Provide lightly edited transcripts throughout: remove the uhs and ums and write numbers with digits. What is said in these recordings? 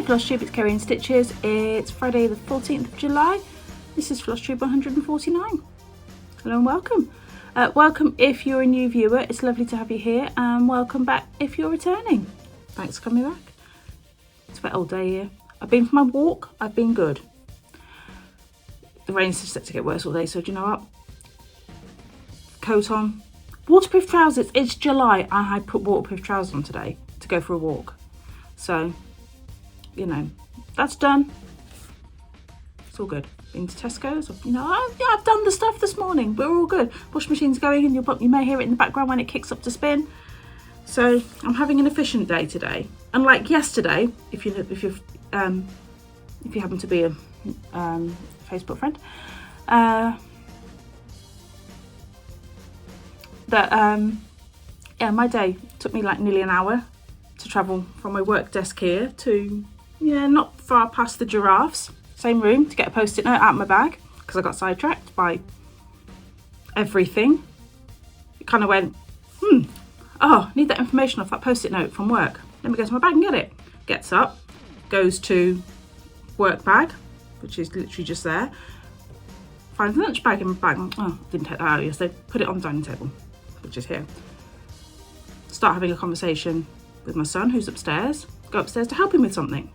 Flosstube, it's Kerry in Stitches. It's Friday the 14th of July. This is Flosstube 149. Hello and welcome. Welcome if you're a new viewer, it's lovely to have you here, and welcome back if you're returning. Thanks for coming back. It's a wet old day here. I've been for my walk, I've been good. The rain's set to get worse all day, so do you know what? Coat on. Waterproof trousers, it's July and I put waterproof trousers on today to go for a walk. So, you know, that's done. It's all good. Been to Tesco's, you know, I've done the stuff this morning. We're all good. Wash machine's going and you may hear it in the background when it kicks up to spin. So I'm having an efficient day today. Unlike yesterday, if you happen to be a Facebook friend, yeah, my day took me like nearly an hour to travel from my work desk here to, yeah, not far past the giraffes, same room, to get a post-it note out of my bag because I got sidetracked by everything. It kind of went, oh, need that information off that post-it note from work. Let me go to my bag and get it. Gets up, goes to work bag, which is literally just there. Finds the lunch bag in my bag. Oh, didn't take that out yesterday. Put it on the dining table, which is here. Start having a conversation with my son, who's upstairs. Go upstairs to help him with something.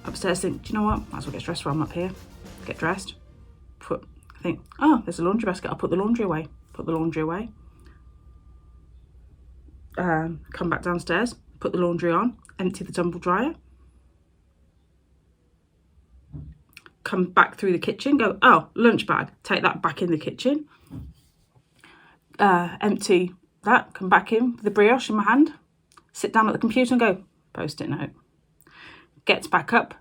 Upstairs, think, do you know what? Might as well get dressed while I'm up here. Get dressed. Think, oh, there's a laundry basket. I'll put the laundry away. Put the laundry away. Come back downstairs. Put the laundry on. Empty the tumble dryer. Come back through the kitchen. Go, oh, lunch bag. Take that back in the kitchen. Empty that. Come back in with the brioche in my hand. Sit down at the computer and go, post-it note. Gets back up,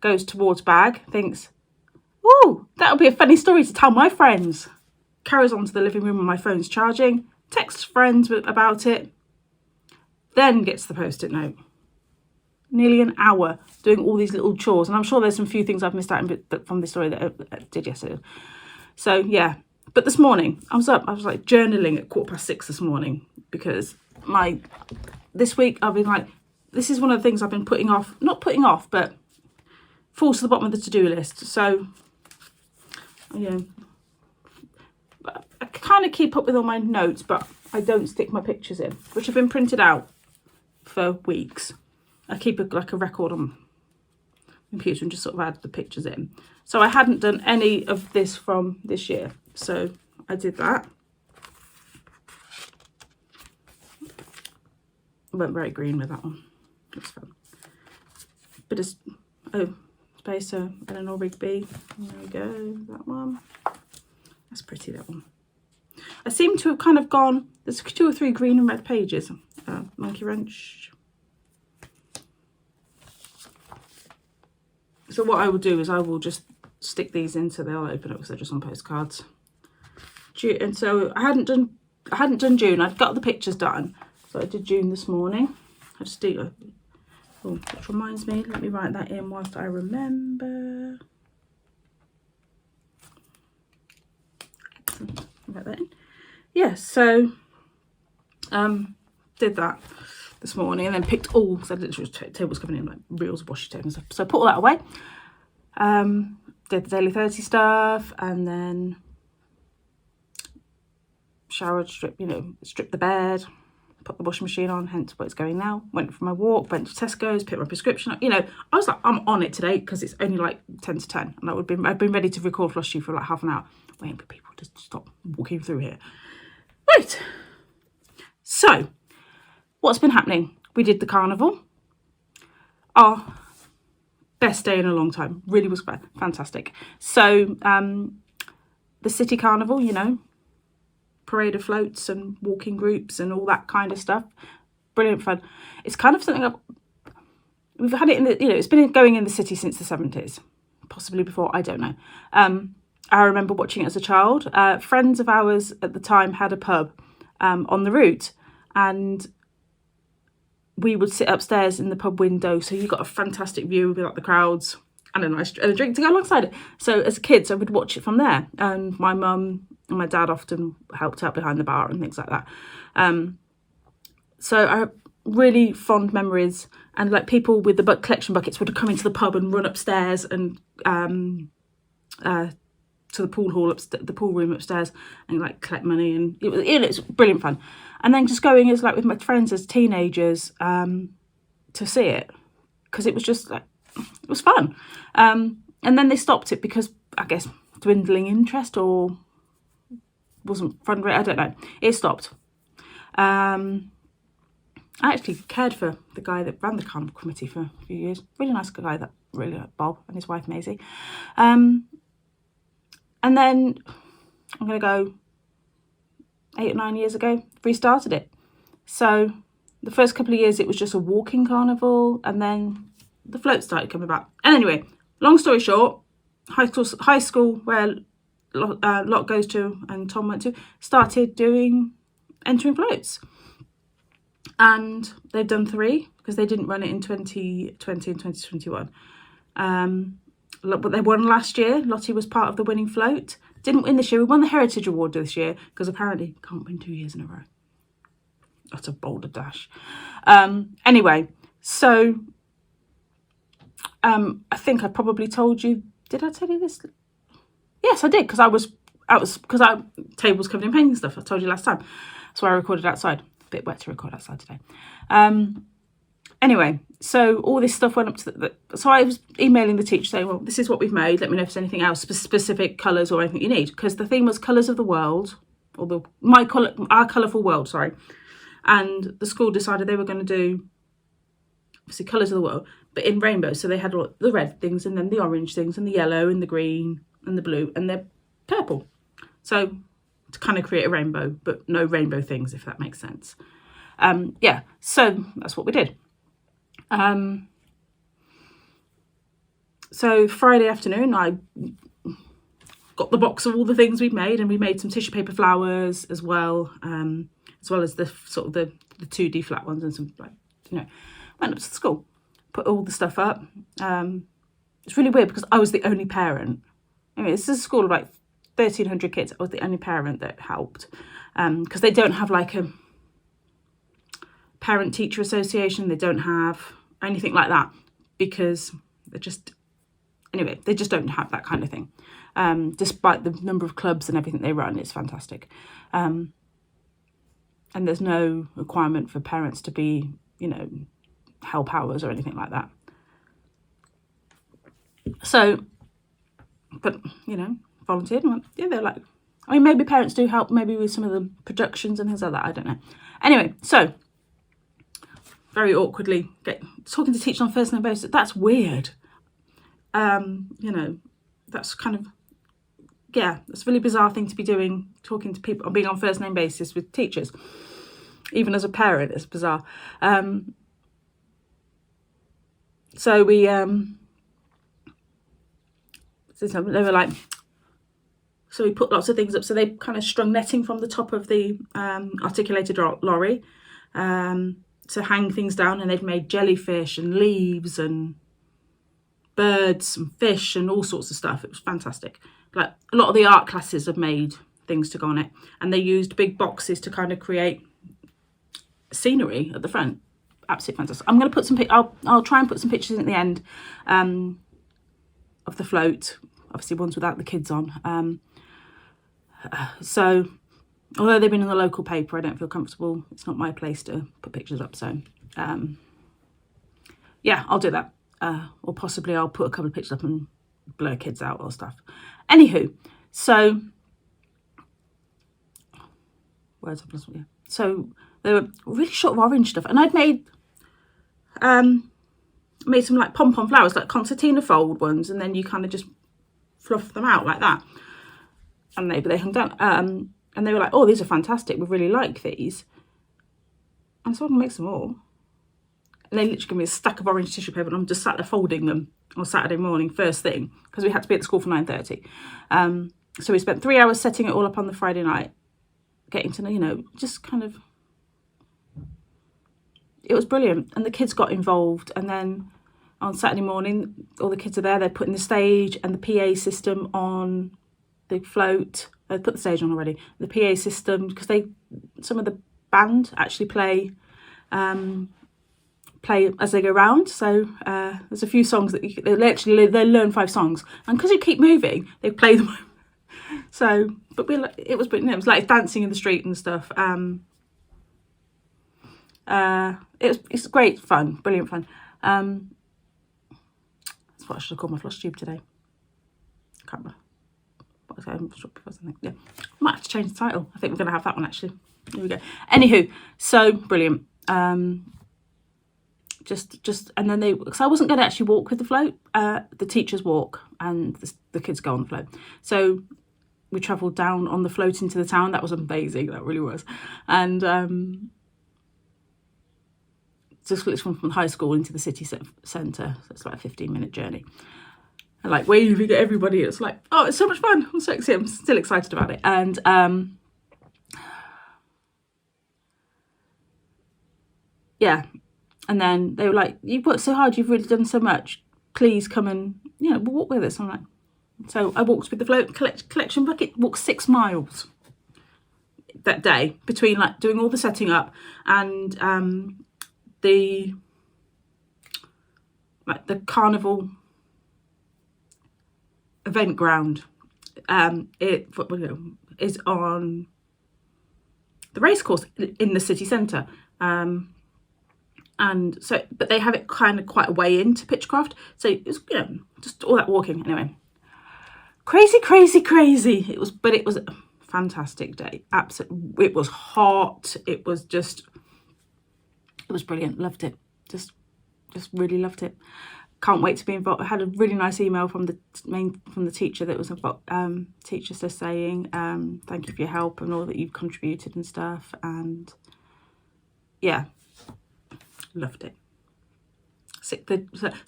goes towards bag, thinks, ooh, that'll be a funny story to tell my friends. Carries on to the living room when my phone's charging, texts friends about it, then gets the post-it note. Nearly an hour doing all these little chores, and I'm sure there's some few things I've missed out from this story that I did yesterday. So yeah, but this morning I was like journaling at 6:15 this morning because this week I've been like, this is one of the things I've been not putting off, but falls to the bottom of the to-do list. So, you know, I kind of keep up with all my notes, but I don't stick my pictures in, which have been printed out for weeks. I keep a record on the computer and just sort of add the pictures in. So I hadn't done any of this from this year. So I did that. I went very green with that one. That's fun. Bit of Spacer, Eleanor Rigby. There we go, that one. That's pretty, that one. I seem to have kind of gone, there's 2 or 3 green and red pages. Monkey wrench. So what I will do is I will just stick these in so they'll open up because they're just on postcards. And so I hadn't done June. I've got the pictures done. So I did June this morning. I just do. Oh, which reminds me, let me write that in whilst I remember. Excellent. Write that in. Yeah, so did that this morning and then picked all, because I literally tables coming in like reels of washi tape and stuff. So I put all that away. Did the Daily 30 stuff and then showered, stripped the bed. Put the washing machine on, hence where it's going now. Went for my walk, went to Tesco's, picked my prescription up. You know, I was like, I'm on it today because it's only like 10 to 10. And I've been ready to record Flosstube for like half an hour, waiting for people to stop walking through here. Right. So, what's been happening? We did the carnival. Our best day in a long time. Really was fantastic. So, the city carnival, you know, parade of floats and walking groups and all that kind of stuff. Brilliant fun. It's kind of something we've had it in the, you know, it's been going in the city since the 70s, possibly before, I don't know. I remember watching it as a child. Friends of ours at the time had a pub on the route, and we would sit upstairs in the pub window, so you got a fantastic view of like the crowds and a drink to go alongside it. So as kids I would watch it from there, and my mum and my dad often helped out behind the bar and things like that. So really fond memories. And like people with the collection buckets would come into the pub and run upstairs and to the pool hall, the pool room upstairs, and like collect money, and it was brilliant fun. And then just going as like with my friends as teenagers to see it, because it was just like, it was fun. And then they stopped it because I guess dwindling interest, or wasn't fundraising, I don't know. It stopped. I actually cared for the guy that ran the carnival committee for a few years. Really nice guy, that really liked Bob, and his wife Maisie. And then I'm going to go 8 or 9 years ago, restarted it. So the first couple of years it was just a walking carnival, and then the floats started coming back. And anyway, long story short, high school where Lot goes to and Tom went to, started entering floats. And they've done 3 because they didn't run it in 2020 and 2021. But they won last year. Lottie was part of the winning float. Didn't win this year. We won the Heritage Award this year because apparently can't win 2 years in a row. That's a boulder dash. Anyway, so I think I probably told you. Did I tell you this? Yes, I did, because table was covered in paint and stuff. I told you last time. So I recorded outside. A bit wet to record outside today. Anyway, so all this stuff went up to so I was emailing the teacher saying, well, this is what we've made. Let me know if there's anything else, specific colours or anything you need. Because the theme was colours of the world, or our colourful world, sorry. And the school decided they were going to do, obviously, colours of the world, but in rainbows. So they had all the red things, and then the orange things, and the yellow, and the green, and the blue, and the purple. So to kind of create a rainbow, but no rainbow things, if that makes sense. Yeah, so that's what we did. So Friday afternoon, I got the box of all the things we'd made, and we made some tissue paper flowers as well as the sort of the 2D flat ones, and some, like, went up to the school, put all the stuff up. It's really weird because I was the only parent. I mean, this is a school of like 1,300 kids. I was the only parent that helped, because they don't have like a parent-teacher association. They don't have anything like that, because they just don't have that kind of thing. Despite the number of clubs and everything they run, it's fantastic. And there's no requirement for parents to be, help hours or anything like that. So, but, volunteered and went, yeah, they're like, I mean, maybe parents do help, maybe with some of the productions and things like that, I don't know. Anyway, so, very awkwardly, talking to teachers on first name basis, that's weird. That's kind of, yeah, that's a really bizarre thing to be doing, talking to people, or being on first name basis with teachers. Even as a parent, it's bizarre. So we, they were like, so we put lots of things up. So they kind of strung netting from the top of the articulated lorry to hang things down, and they'd made jellyfish and leaves and birds and fish and all sorts of stuff. It was fantastic. Like, a lot of the art classes have made things to go on it, and they used big boxes to kind of create scenery at the front. Absolutely fantastic. I'm going to put some I'll try and put some pictures in at the end of the float, obviously ones without the kids on. So although they've been in the local paper, I don't feel comfortable, it's not my place to put pictures up, so yeah, I'll do that. Or possibly I'll put a couple of pictures up and blur kids out or stuff. Anywho, so where's the yeah. So they were really short of orange stuff, and I'd made some like pom-pom flowers, like concertina fold ones, and then you kind of just fluff them out like that, and they hung down, and they were like, oh, these are fantastic, we really like these. And so I can make some more, and they literally gave me a stack of orange tissue paper, and I'm just sat there folding them on Saturday morning first thing, because we had to be at the school for 9:30. So we spent 3 hours setting it all up on the Friday night, getting to know, just kind of, it was brilliant. And the kids got involved, and then on Saturday morning, all the kids are there, they're putting the stage and the PA system on the float. They put the stage on already. The PA system, because some of the band actually play play as they go round. So there's a few songs that they learn 5 songs, and because you keep moving, they play them. So, but it was like dancing in the street and stuff. It's great fun, brilliant fun. That's what I should have called my floss tube today. I can't remember. Yeah, might have to change the title. I think we're going to have that one actually. Here we go. Anywho, so brilliant. Just and then because I wasn't going to actually walk with the float. The teachers walk and the kids go on the float. So we travelled down on the float into the town. That was amazing. That really was. And just from high school into the city centre. So it's like a 15-minute journey. And like waving at everybody. It's like, oh, it's so much fun. I'm so excited. I'm still excited about it. And yeah. And then they were like, you've worked so hard, you've really done so much. Please come and, walk with us. I'm like, so I walked with the float collection bucket, walked 6 miles that day between like doing all the setting up and the carnival event ground. It is on the racecourse in the city centre. And so, but they have it kind of quite a way into Pitchcroft. So it was, just all that walking. Anyway, crazy. It was a fantastic day. Absolutely. It was hot. It was brilliant. Loved it. Just really loved it. Can't wait to be involved. I had a really nice email from the teacher that was about teacher just saying thank you for your help and all that you've contributed and stuff. And yeah. Loved it. So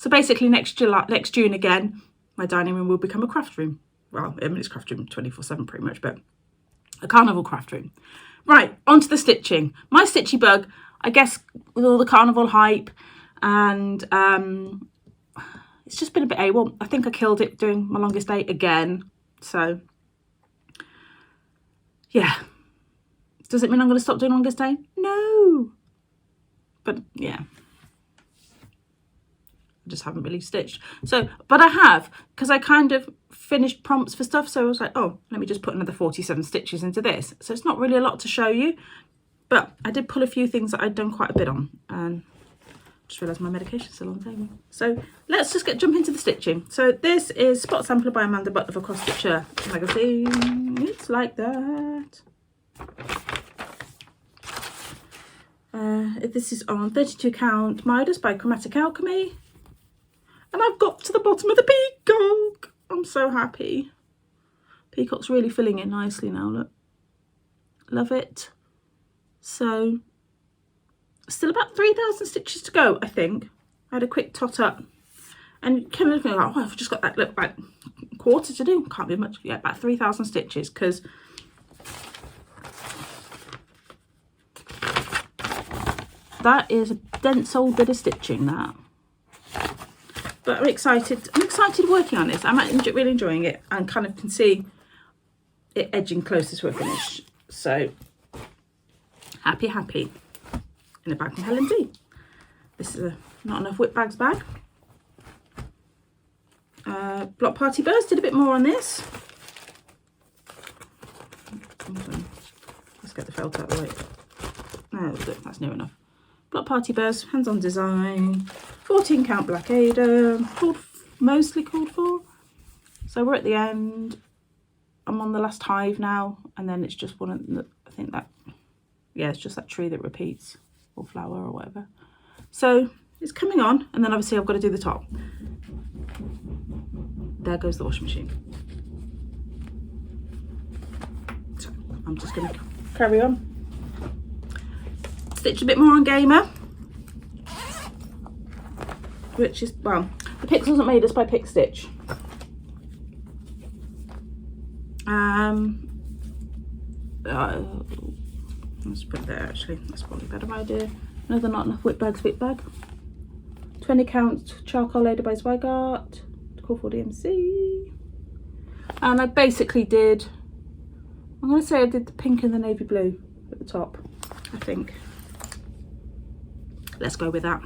basically next June again, my dining room will become a craft room. Well, it's craft room 24/7 pretty much, but a carnival craft room. Right, onto the stitching. My stitchy bug, I guess with all the carnival hype and it's just been a bit AWOL. I think I killed it doing my longest day again. So yeah. Does it mean I'm going to stop doing longest day? No. But yeah, I just haven't really stitched. So, but I have, because I kind of finished prompts for stuff. So I was like, oh, let me just put another 47 stitches into this. So it's not really a lot to show you, but I did pull a few things that I'd done quite a bit on. And just realised my medication's still on the table. So let's just jump into the stitching. So this is Spot Sampler by Amanda Butler for Cross Stitcher magazine. It's like that. This is on 32 count Midas by Chromatic Alchemy. And I've got to the bottom of the peacock. I'm so happy. Peacock's really filling in nicely now, look. Love it. So, still about 3,000 stitches to go, I think. I had a quick tot up. And kind of looking like, oh, I've just got that look like quarter to do. Can't be much. Yeah, about 3,000 stitches because that is a dense old bit of stitching, that. But I'm excited working on this. I'm really enjoying it and kind of can see it edging closer to a finish. So, happy. In a bag from Helen D. This is a Not Enough Whip Bags bag. Block Party Burst, did a bit more on this. Let's get the felt out of the way. No, look, that's near enough. Block Party Burst, hands-on design, 14 count black Aida, mostly called for. So we're at the end. I'm on the last hive now, and then it's just one of the, I think that, yeah, it's just that tree that repeats, or flower or whatever. So it's coming on, and then obviously I've got to do the top. There goes the washing machine. So I'm just going to carry on. Stitch a bit more on Gamer, which is, well, the PIX wasn't made us by PIX Stitch. Let's put it there actually, that's probably a better idea. Another Not Enough Whip bag. 20 count Charcoal by Zweigart, call for DMC. And I basically did, I'm going to say I did the pink and the navy blue at the top, I think. Let's go with that.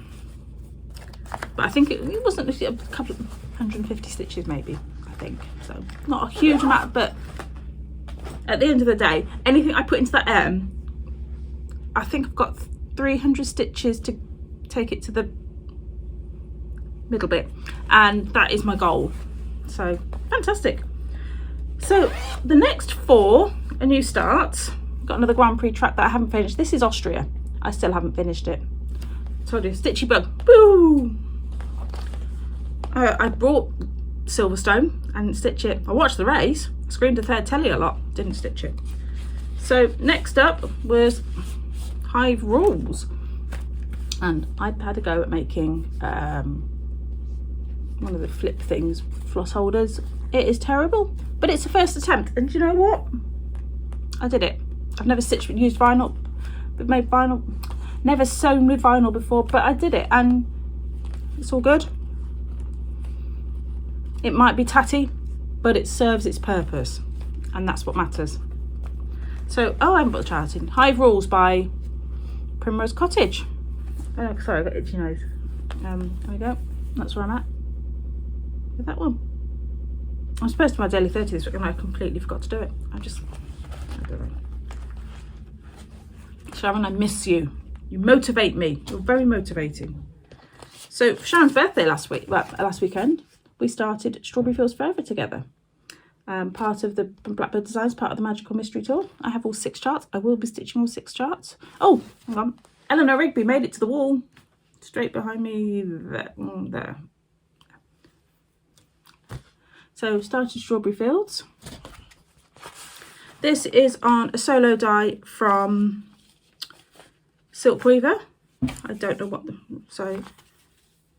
but I think it wasn't a couple of 150 stitches maybe, I think. So not a huge amount, but at the end of the day, anything I put into that M, I think I've got 300 stitches to take it to the middle bit, and that is my goal. So fantastic. So the next 4 are new starts. Got another Grand Prix track that I haven't finished. This is Austria. I still haven't finished it. Told you, stitchy bug. Boo! I brought Silverstone and didn't stitch it. I watched the race. I screamed at third telly a lot. Didn't stitch it. So next up was Hive Rules, and I had a go at making one of the flip things, floss holders. It is terrible, but it's the first attempt, and you know what? I did it. I've never used vinyl, but made vinyl, never sewn with vinyl before, but I did it, and it's all good. It might be tatty, but it serves its purpose, and that's what matters. So, oh, I haven't got the charting. Hive Rules by Primrose Cottage. Oh, sorry, I got itchy nose. There we go. That's where I'm at with that one. I'm supposed to do my daily 30 this week, and I completely forgot to do it. I don't know. Sharon, I miss you. You motivate me. You're very motivating. So for Sharon's birthday last weekend, we started Strawberry Fields Forever together. Part of the Blackbird Designs, part of the Magical Mystery Tour. I have all 6 charts. I will be stitching all 6 charts. Oh, hang on. Eleanor Rigby made it to the wall. Straight behind me there. So started Strawberry Fields. This is on a solo die from Silkweaver. I don't know what, sorry.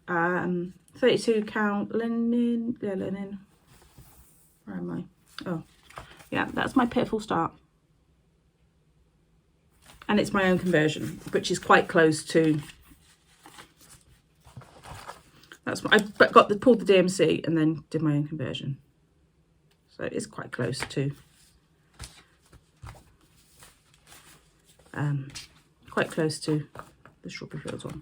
32 count linen, linen. Where am I? Oh, yeah, that's my pitiful start. And it's my own conversion, which is quite close to, that's what I pulled the DMC and then did my own conversion. So it's quite close to, the Strawberry Fields one.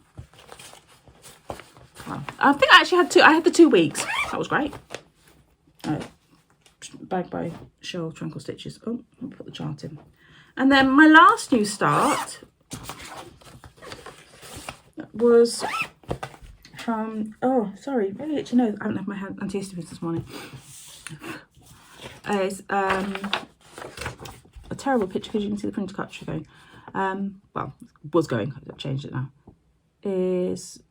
Wow. I think I actually had 2. I had the 2 weeks. That was great. Bag by Shell Tranquil Stitches. Oh, I'll put the chart in. And then my last new start was from, oh, sorry, really itchy nose. I haven't had my antihistamines this morning. It's a terrible picture because you can see the printer cartridge going. Well, it was going, I've changed it now. Is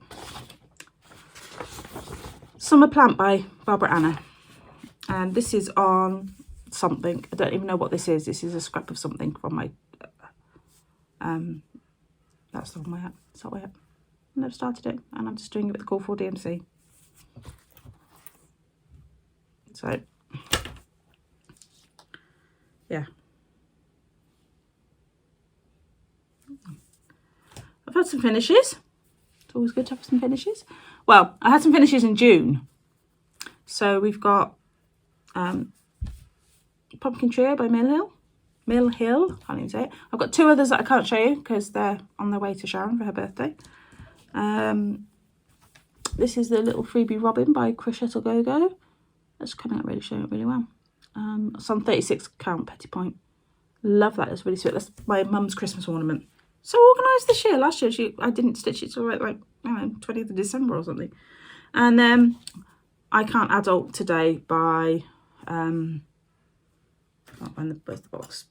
Summer Plant by Barbara Anna. And this is on something. I don't even know what this is. This is a scrap of something from my, that's the one way up. It's that way up. I never started it, and I'm just doing it with the Call for DMC. So, yeah. I've had some finishes. It's always good to have some finishes. Well, I had some finishes in June. So we've got Pumpkin Trio by Mill Hill, can't even say it. I've got 2 others that I can't show you because they're on their way to Sharon for her birthday. This is the little freebie Robin by Crocette Go. That's coming out really, showing it really well. Some 36 count petit point. Love that, it's really sweet. That's my mum's Christmas ornament. So organised this year. Last year I didn't stitch it till like I don't know, 20th of December or something. And then I Can't Adult Today by can't find the box,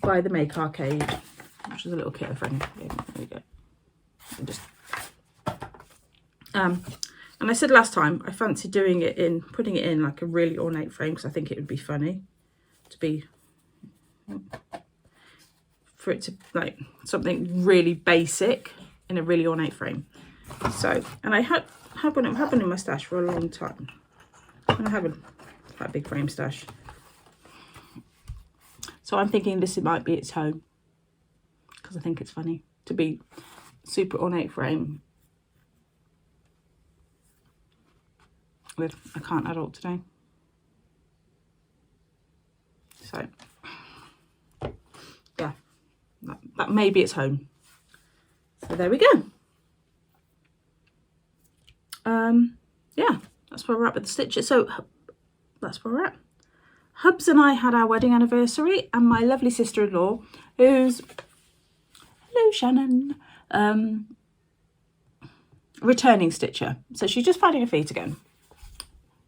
by the Make Arcade, which is a little kit of friend. Yeah, there we go. And I said last time I fancy doing it in, putting it in like a really ornate frame because I think it would be funny to be, for it to like something really basic in a really ornate frame. So, and I have one in my stash for a long time, and I have quite a big frame stash. So I'm thinking this might be its home because I think it's funny to be super ornate frame with I Can't Adult Today. So yeah, that may be its home. So there we go. yeah, that's where we're at with the stitches. So that's where we're at. Hubs and I had our wedding anniversary, and my lovely sister-in-law, who's, hello Shannon, returning stitcher. So she's just finding her feet again.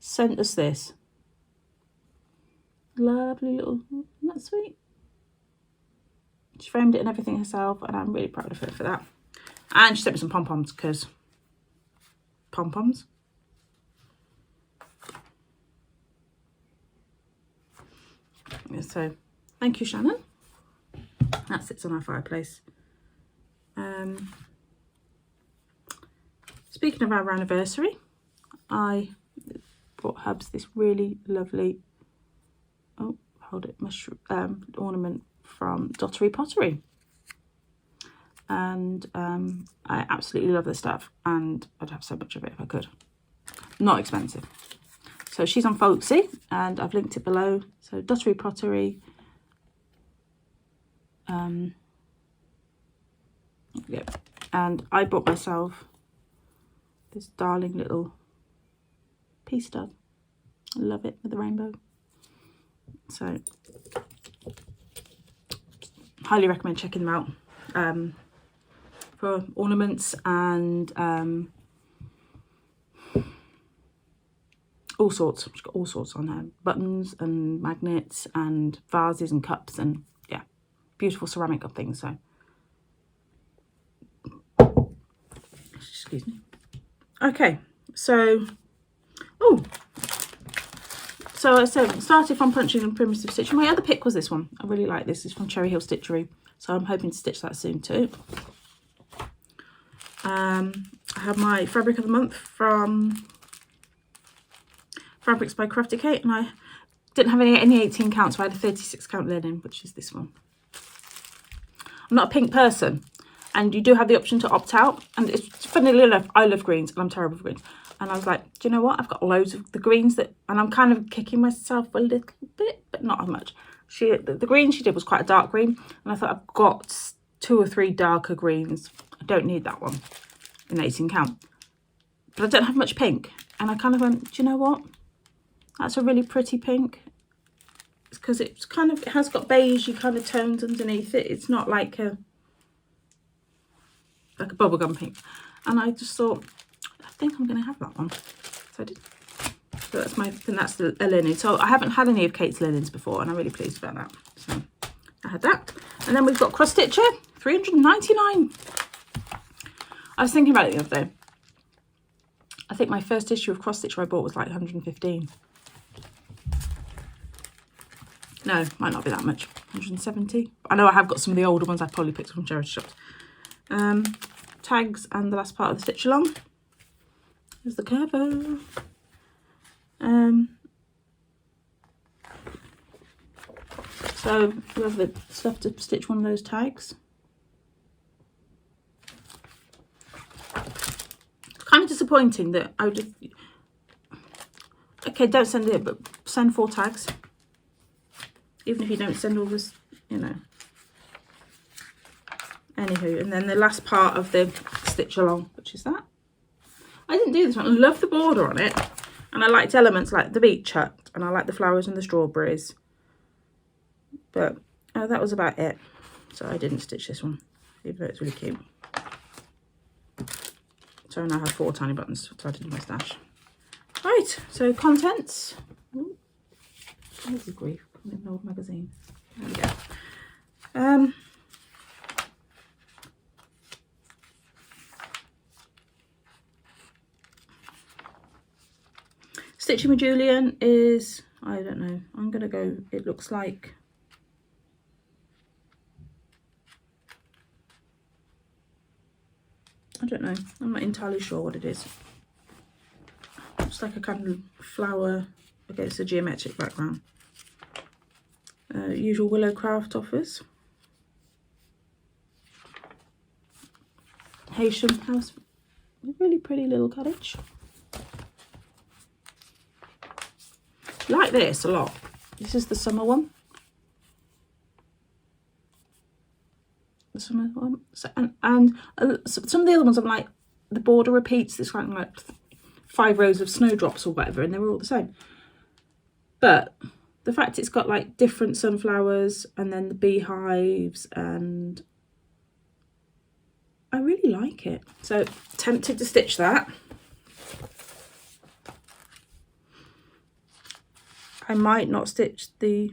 Sent us this. Lovely little, isn't that sweet? She framed it and everything herself, and I'm really proud of her for that. And she sent me some pom-poms, because pom-poms. So thank you, Shannon. That sits on our fireplace. Speaking of our anniversary, I brought Hubs this really lovely, oh hold it, mushroom ornament from Dottery Pottery, and I absolutely love this stuff, and I'd have so much of it if I could. Not expensive. So she's on Folksy, and I've linked it below. So Dottery Pottery. Yeah. And I bought myself this darling little pea stud. I love it with the rainbow. So highly recommend checking them out for ornaments and all sorts. She's got all sorts on her, buttons and magnets and vases and cups, and yeah, beautiful ceramic of things. So excuse me. Okay, so so I said started from punching and Primrose Stitch. My other pick was this one. I really like this. It's from Cherry Hill Stitchery, so I'm hoping to stitch that soon too. I have my fabric of the month from Fabrics by Crafty Kate, and I didn't have any 18 count, so I had a 36 count linen, which is this one. I'm not a pink person, and you do have the option to opt out, and it's funnily enough, I love greens and I'm terrible for greens, and I was like, do you know what, I've got loads of the greens that, and I'm kind of kicking myself a little bit, but not as much. The green she did was quite a dark green, and I thought, I've got 2 or 3 darker greens, I don't need that one in 18 count, but I don't have much pink, and I kind of went, do you know what, that's a really pretty pink. It's because it's kind of, it has got beigey kind of tones underneath it. It's not like a bubblegum pink. And I just thought, I think I'm going to have that one. So I did. So that's my, then that's the linen. So I haven't had any of Kate's linens before, and I'm really pleased about that. So I had that. And then we've got Cross Stitcher, $3.99. I was thinking about it the other day. I think my first issue of Cross Stitcher I bought was like 115. No, might not be that much. 170. I know I have got some of the older ones I probably picked from charity shops. Tags and the last part of the stitch along. There's the cover. So we have the stuff to stitch one of those tags. Kind of disappointing that I would have, okay, don't send it, but send 4 tags. Even if you don't send all this, you know. Anywho, and then the last part of the stitch along, which is that. I didn't do this one. I love the border on it. And I liked elements like the beech hut. And I like the flowers and the strawberries. But that was about it. So I didn't stitch this one, even though it's really cute. So I now have 4 tiny buttons to add into my stash. Right, so contents. Ooh, where's the grief? In an old magazine. There we go. Stitching with Julian is, I don't know, I'm gonna go, it looks like, I don't know, I'm not entirely sure what it is. It's like a kind of flower against a geometric background. Usual Willow Craft offers. Haitian house, a really pretty little cottage. Like this a lot. This is the summer one. The summer one. So, and some of the other ones I'm like, the border repeats. This kind of like 5 rows of snowdrops or whatever, and they were all the same. But the fact it's got like different sunflowers and then the beehives, and I really like it. So tempted to stitch that. I might not stitch the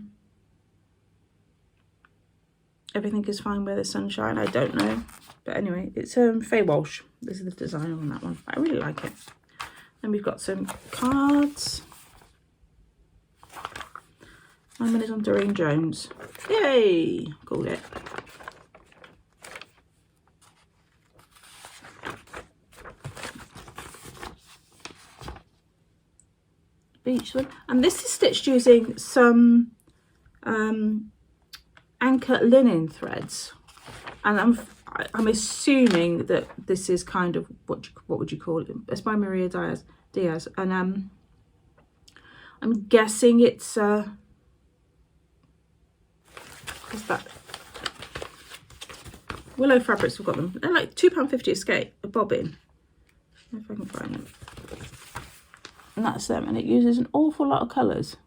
Everything is Fine Where There's Sunshine. I don't know. But anyway, it's Faye Walsh. This is the design on that one. I really like it. And we've got some cards. 9 minutes on Doreen Jones. Yay! Called it. Beach one. And this is stitched using some anchor linen threads. And I'm assuming that this is kind of what would you call it? It's by Maria Diaz, and I'm guessing it's what's that? Willow Fabrics have got them. They're like £2.50 a bobbin. If I can find them. And that's them, and it uses an awful lot of colours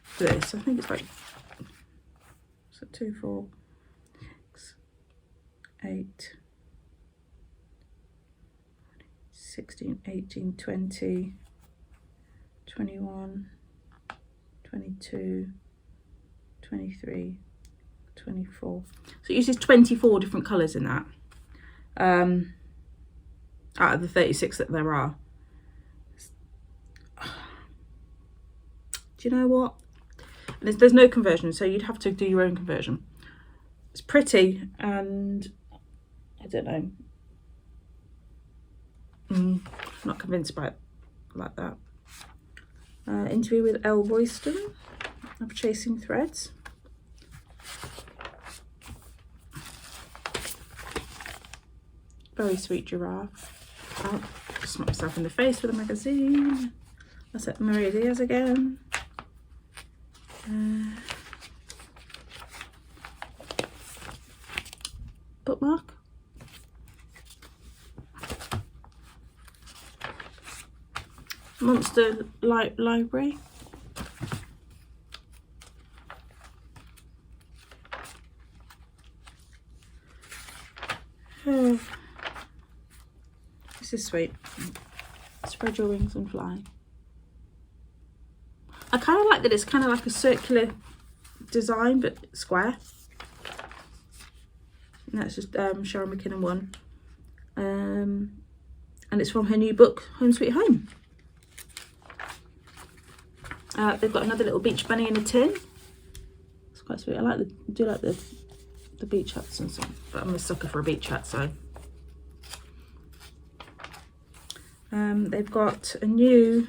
for this. I think it's like 2, 4, 6, 8, 16, 18, 20, 21, 22, 23, 24. So it uses 24 different colours in that. Out of the 36 that there are. Do you know what? And there's no conversion, so you'd have to do your own conversion. It's pretty, and I don't know. Not convinced by it like that. Interview with Elle Royston of Chasing Threads. Very sweet giraffe. Oh, just smacked myself in the face with a magazine. That's at Maria Diaz again. Bookmark. Monster Library. Oh, this is sweet. Spread your wings and fly. I kind of like that it's kind of like a circular design but square. And that's just Sharon McKinnon one. And it's from her new book, Home Sweet Home. They've got another little beach bunny in a tin. It's quite sweet. I do like the beach huts and stuff, but I'm a sucker for a beach hut, so. They've got a new,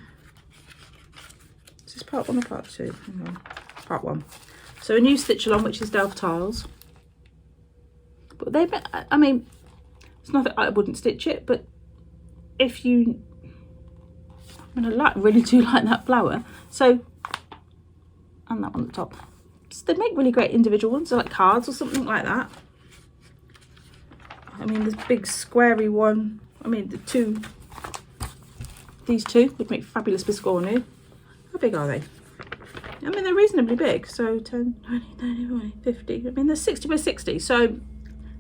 is this part 1 or part 2? Hang on. Part 1. So a new stitch along, which is Delft Tiles. But I mean, it's not that I wouldn't stitch it, but if you, I mean, I really do like that flower. So, and that one at the top. So they make really great individual ones, so like cards or something like that. I mean, this big squarey one, I mean, these two would make fabulous biscornu. How big are they? I mean, they're reasonably big. So 10, 20, 30, 40, 50. I mean, they're 60 by 60, so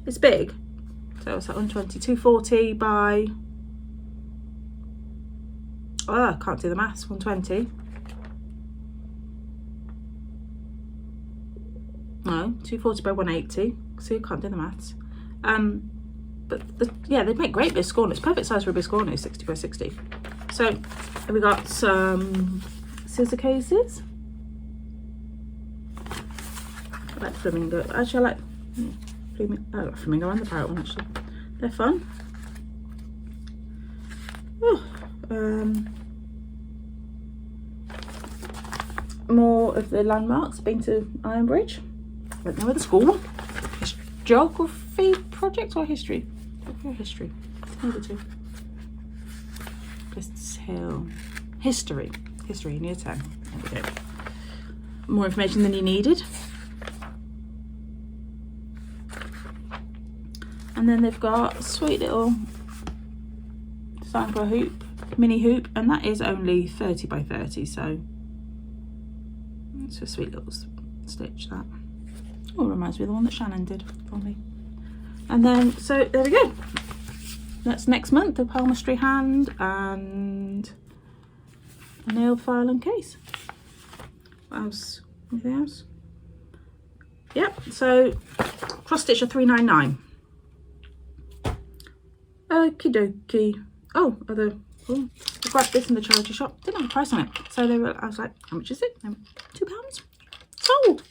it's big. So it's like 120, 240 by, I can't do the maths, 120. No, 240 by 180. So you can't do the maths. But yeah, they make great biscornu. It's perfect size for a biscornu, 60 by 60. So we got some scissor cases. I like the flamingo. Actually, I like flamingo and the parrot one, actually. They're fun. Oh, more of the landmarks. Been to Iron Bridge. I don't know where the school one. Geography project or history? History. Number 2. Lists Hill. History. History, near 10. There we go. More information than you needed. And then they've got a sweet little design for a hoop. mini hoop, and that is only 30 by 30, so it's a sweet little stitch that. Oh, reminds me of the one that Shannon did for me. And then, so there we go. That's next month, the palmistry hand and a nail file and case. What else? Anything else? Yep, so cross stitch are $3.99. Okie dokie. Oh, I grabbed this in the charity shop. Didn't have a price on it. So I was like, how much is it? £2. Sold.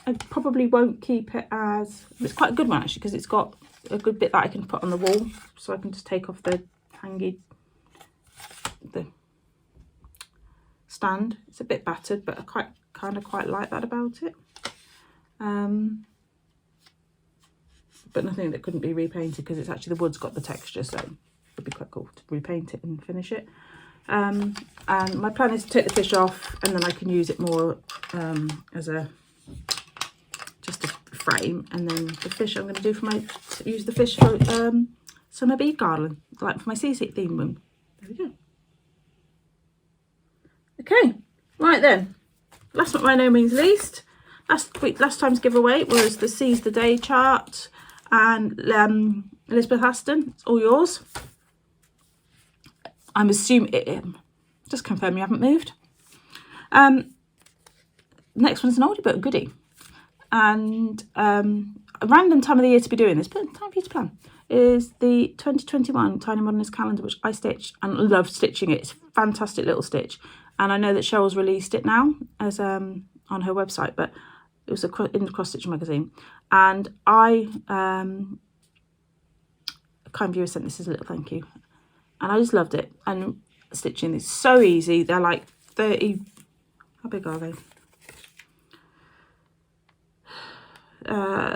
I probably won't keep it as, it's quite a good one actually, because it's got a good bit that I can put on the wall, so I can just take off the stand. It's a bit battered, but I kind of quite like that about it. But nothing that couldn't be repainted, because it's actually, the wood's got the texture, so it'd be quite cool to repaint it and finish it. And my plan is to take the fish off, and then I can use it more as just a frame. And then the fish I'm going to do use the fish for summer bead garland, like for my seasick theme room. There we go. Okay, right then. Last but by no means least, last time's giveaway was the Seize the Day chart, and Elizabeth Aston, it's all yours. I'm assuming just confirm you haven't moved. Next one's an oldie but a goodie, and a random time of the year to be doing this, but time for you to plan, is the 2021 Tiny Modernist calendar, which I stitched and love stitching it. It's a fantastic little stitch, and I know that Cheryl's released it now as on her website, but it was in the Cross Stitch magazine, and kind viewer sent this as a little thank you, and I just loved it. And stitching is so easy. They're like 30, how big are they?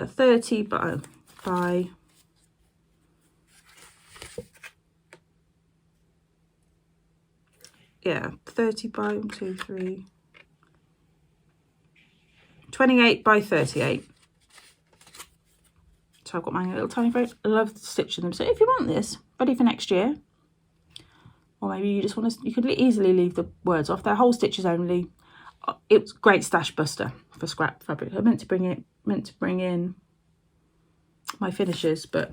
30 by yeah, 30 by 1, 2, 3, 28 by 38. So I've got my little tiny frame. I love stitching them. So if you want this ready for next year, or maybe you just want to, you could easily leave the words off. They're whole stitches only. It's great stash buster for scrap fabric. I meant to bring in my finishes, but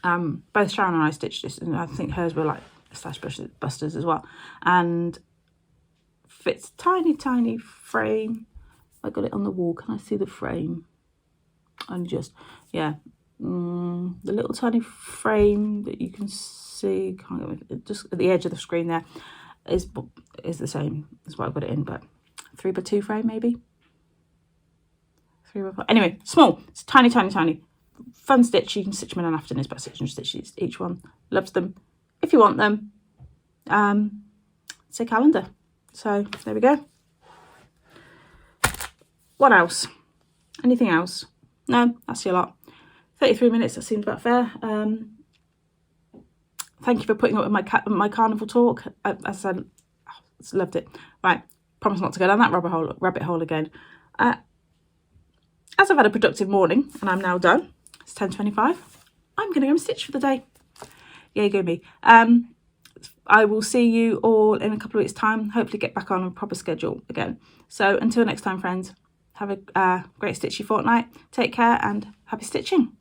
both Sharon and I stitched this, and I think hers were like stash busters as well. And fits tiny frame. I got it on the wall. Can I see the frame? And just, yeah, the little tiny frame that you can see, just at the edge of the screen there, is the same as what I've got it in, but 3x2 frame maybe. 3x4. Anyway, small. It's tiny. Fun stitch. You can stitch them in an afternoon. It's about 600 stitches each one. Loves them. If you want them, it's a calendar. So there we go. What else? Anything else? No, that's your lot. 33 minutes, that seems about fair. Thank you for putting up with my carnival talk. As I said, I loved it. Right, promise not to go down that rabbit hole again. As I've had a productive morning and I'm now done, it's 10:25. I'm going to go and stitch for the day. Yay, go me. I will see you all in a couple of weeks' time. Hopefully get back on a proper schedule again. So until next time, friends, have a great stitchy fortnight. Take care and happy stitching.